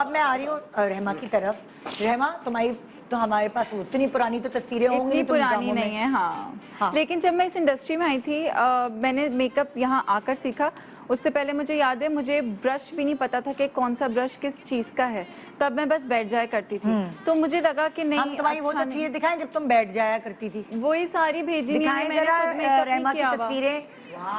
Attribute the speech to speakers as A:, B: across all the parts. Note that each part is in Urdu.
A: اب میں آ رہی ہوں رحمہ کی طرف. رحمہ تمہاری تو ہمارے پاس اتنی پرانی تو تصویریں ہوں گی,
B: اتنی پرانی نہیں ہے. ہاں لیکن جب میں اس انڈسٹری میں آئی تھی میں نے میک اپ یہاں آ کر سیکھا. اس سے پہلے مجھے یاد ہے مجھے برش بھی نہیں پتا تھا کہ کون سا برش کس چیز کا ہے, تب میں بس بیٹھ جایا کرتی تھی. تو مجھے لگا کہ نہیں,
A: ہم تمہاری وہ تصویر دکھائیں جب تم بیٹھ جایا کرتی تھی,
B: وہی ساری بھیجی
A: دکھائیں ذرا رحمہ کی تصویریں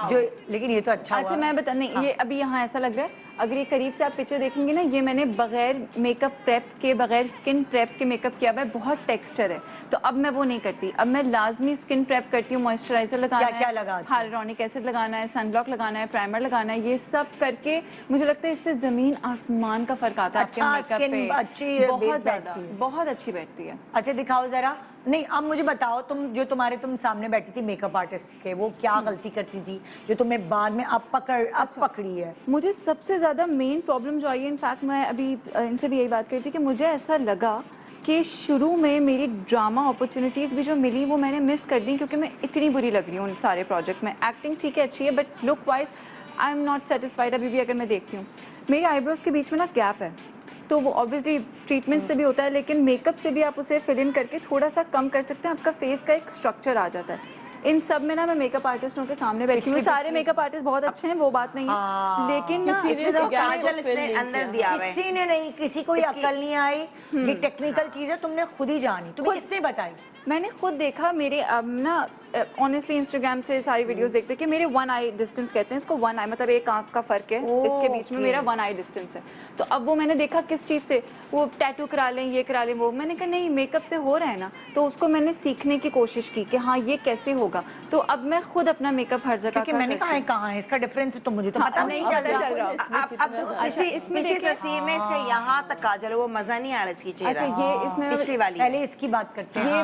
A: جو. لیکن یہ تو اچھا
B: میں بتا نہیں, یہ ابھی یہاں ایسا لگ رہا ہے. اگر یہ قریب سے آپ پکچر دیکھیں گے نا, یہ میں نے بغیر میک اپ پریپ کے, بغیر اسکن پریپ کے میک اپ کیا ہوا ہے. بہت ٹیکسچر ہے, تو اب میں وہ نہیں کرتی. اب میں لازمی اسکن پریپ کرتی ہوں. موئسچرائزر لگانا ہے, ہیلورونک ایسڈ لگانا ہے, سن بلاک لگانا ہے, پرائمر لگانا ہے. یہ سب کر کے مجھے لگتا ہے اس سے زمین آسمان کا فرق آتا ہے آپ کے میک اپ پہ. بہت زیادہ, بہت اچھی بیٹھتی ہے.
A: اچھا دکھاؤ ذرا. نہیں اب مجھے بتاؤ, تم سامنے بیٹھی تھی میک اپ آرٹسٹ کے, وہ کیا غلطی کرتی تھی جو تمہیں بعد میں اب پکڑی ہے؟
B: مجھے سب سے زیادہ مین پرابلم جو آئی ہے, انفیکٹ میں ابھی ان سے بھی یہی بات کری تھی کہ مجھے ایسا لگا کہ شروع میں میری ڈرامہ اپرچونیٹیز بھی جو ملی وہ میں نے مس کر دی, کیونکہ میں اتنی بری لگ رہی ہوں ان سارے پروجیکٹس میں. ایکٹنگ ٹھیک ہے, اچھی ہے, but look wise I am not satisfied. ابھی بھی اگر میں دیکھتی ہوں میری آئی بروز کے بیچ میں نا گیپ ہے, تو وہ آبویسلی ٹریٹمنٹ سے بھی ہوتا ہے, لیکن میک اپ سے بھی آپ اسے فل ان کر کے تھوڑا سا کم کر سکتے ہیں. آپ کا فیس کا ایک اسٹرکچر آ جاتا ہے. ان سب میں نا میں میک اپ آرٹسٹوں کے سامنے بیٹھی ہوں. سارے میک اپ آرٹسٹ بہت اچھے ہیں, وہ بات نہیں ہے, لیکن
A: کسی نے نہیں, کسی کو عقل نہیں آئی. یہ ٹیکنیکل چیز ہے, تم نے خود ہی جانی. تمہیں کس نے بتائی؟
B: میں نے خود دیکھا. میرے اب نا آنیسٹلی انسٹاگرام سے ساری ویڈیوز دیکھتے کہ میرے 1 آئی ڈسٹینس کہتے ہیں اس کو. 1 آئی مطلب ایک آنکھ کا فرق ہے, اس کے بیچ میں میرا 1 آئی ڈسٹینس ہے. تو اب وہ میں نے دیکھا کس چیز سے, وہ ٹیٹو کرا لیں, یہ کرا لیں, وہ. میں نے کہا نہیں, میک اپ سے ہو رہا ہے نا, تو اس کو میں نے سیکھنے کی کوشش کی کہ ہاں یہ کیسے ہوگا. تو اب میں خود اپنا میک اپ ہر جگہ,
A: کیونکہ میں نے کہاں ہے اس کا ڈفرینس, تو مجھے تو پتہ نہیں چل رہا.
C: اب اس میں تصویر میں اس کا یہاں تک کاجل, وہ مزہ نہیں آ رہا اس کی چہرہ.
B: اچھا یہ اس میں
C: پچھلی والی,
A: پہلے اس کی بات کرتے ہیں.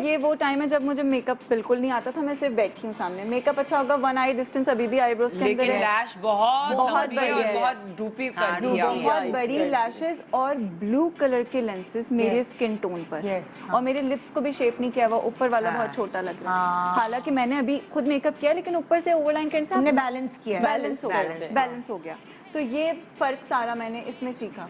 B: یہ وہ ٹائم ہے جب مجھے میک اپ بالکل نہیں آتا تھا, میں صرف بیٹھی ہوں سامنے. میک اپ اچھا ہوگا, 1 آئی ڈسٹینس ابھی بھی آئی بروز کے اندر ہے,
D: لیش بہت
B: بڑی ہے,
D: بہت ڈوپی کر دیا,
B: بہت بڑی لیشز اور بلو کلر کے لینسز میرے اسکن ٹون پر, اور میرے لپس کو بھی شیپ نہیں کیا ہوا, اوپر والا بہت چھوٹا لگ رہا ہے. حالانکہ میں نے ابھی خود میک اپ کیا, لیکن اوپر سے اوور لائن کرنے سے
A: بیلنس کیا,
B: بیلنس ہو گیا. تو یہ فرق سارا میں نے اس میں سیکھا.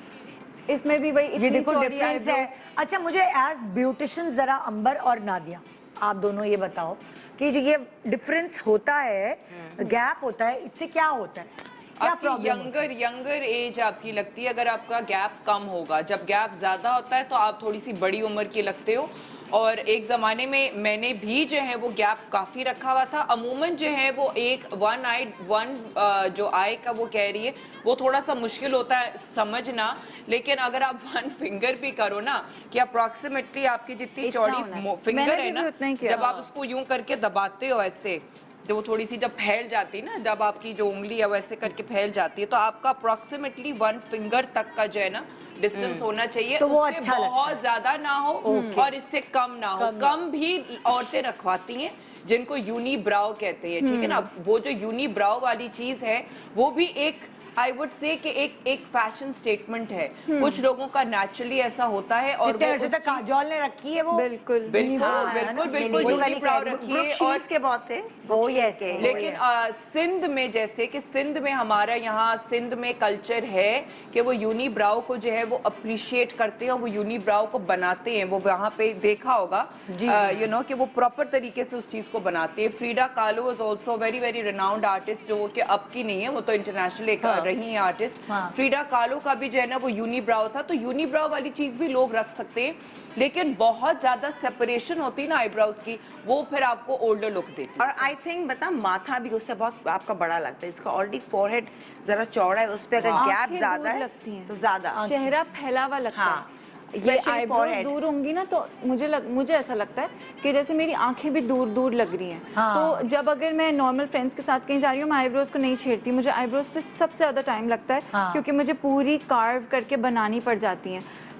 B: اس میں بھی وہی اتنی چوڑی
A: ڈفرینس ہے. اچھا مجھے ایز بیوٹیشن ذرا امبر اور نادیہ آپ دونوں یہ بتاؤ کہ جو یہ ڈفرینس ہوتا ہے, گیپ ہوتا ہے, اس سے کیا ہوتا ہے؟
D: آپ کی ینگر ایج آپ کی لگتی ہے اگر آپ کا گیپ کم ہوگا. جب گیپ زیادہ ہوتا ہے تو آپ تھوڑی سی بڑی عمر کی لگتے ہو. اور ایک زمانے میں میں نے بھی جو ہے وہ گیپ کافی رکھا ہوا تھا. عموماً جو ہے وہ ایک 1 آئی جو آئی کا وہ کہہ رہی ہے وہ تھوڑا سا مشکل ہوتا ہے سمجھنا, لیکن اگر آپ 1 فنگر بھی کرو نا, کہ اپروکسیمیٹلی آپ کی جتنی چوڑی فنگر ہے نا, جب آپ اس کو یوں کر کے دباتے ہو ایسے, جو وہ تھوڑی سی جب پھیل جاتی ہے نا, جب آپ کی جو انگلی ہے ویسے کر کے پھیل جاتی ہے, تو آپ کا اپروکسیمیٹلی 1 فنگر تک کا جو ہے نا ڈسٹنس ہونا چاہیے.
A: تو وہ
D: اس سے بہت زیادہ نہ ہو اور اس سے کم نہ ہو. کم بھی عورتیں رکھواتی ہیں جن کو یونی براؤ کہتے ہیں, ٹھیک ہے نا. وہ جو یونی براؤ والی چیز ہے وہ بھی ایک آئی وڈ سے کہ ایک فیشن سٹیٹمنٹ ہے. کچھ لوگوں کا نیچرلی ایسا ہوتا ہے, اور
A: ویسے تک کاجول نے رکھی ہے وہ
B: بالکل
D: یونی براؤ رکھی ہے. اور
C: کے بہت تھے,
D: لیکن سندھ میں, جیسے کہ سندھ میں ہمارا یہاں سندھ میں کلچر ہے کہ وہ یونی براؤ کو جو ہے وہ اپریشیٹ کرتے ہیں, وہ یونی براؤ کو بناتے ہیں. وہ وہاں پہ دیکھا ہوگا یو نو کہ وہ پراپر طریقے سے اس چیز کو بناتے ہیں. فریڈا کالو is also very very renowned artist, جو کہ اب کی نہیں ہے, وہ تو انٹرنیشنل ایک رہی ہیں آرٹسٹ. فریڈا کالو کا بھی جو ہے نا وہ یونی براؤ تھا. تو یونی براؤ والی چیز بھی لوگ رکھ سکتے ہیں, لیکن بہت زیادہ سیپریشن ہوتی ہے نا آئی براؤز کی, وہ پھر آپ کو اولڈر لک دیتی ہے.
C: اور آئی تھنک بتا ماتھا بھی اس سے بہت آپ کا بڑا لگتا ہے. اس کا آلریڈی فور ہیڈ ذرا چوڑا ہے, اس پہ اگر گیپ زیادہ ہے تو زیادہ
B: چہرہ پھیلا ہوا لگتا ہے. یہ آئی بروز دور ہوں گی نا, تو مجھے ایسا لگتا ہے کہ جیسے میری آنکھیں بھی دور دور لگ رہی ہیں. تو جب اگر میں نارمل فرینڈس کے ساتھ کہیں جا رہی ہوں, میں آئی بروز کو نہیں چھیڑتی. مجھے آئی بروز پہ سب سے زیادہ ٹائم لگتا ہے, کیونکہ مجھے پوری کارو کر کے بنانی پڑ جاتی ہیں.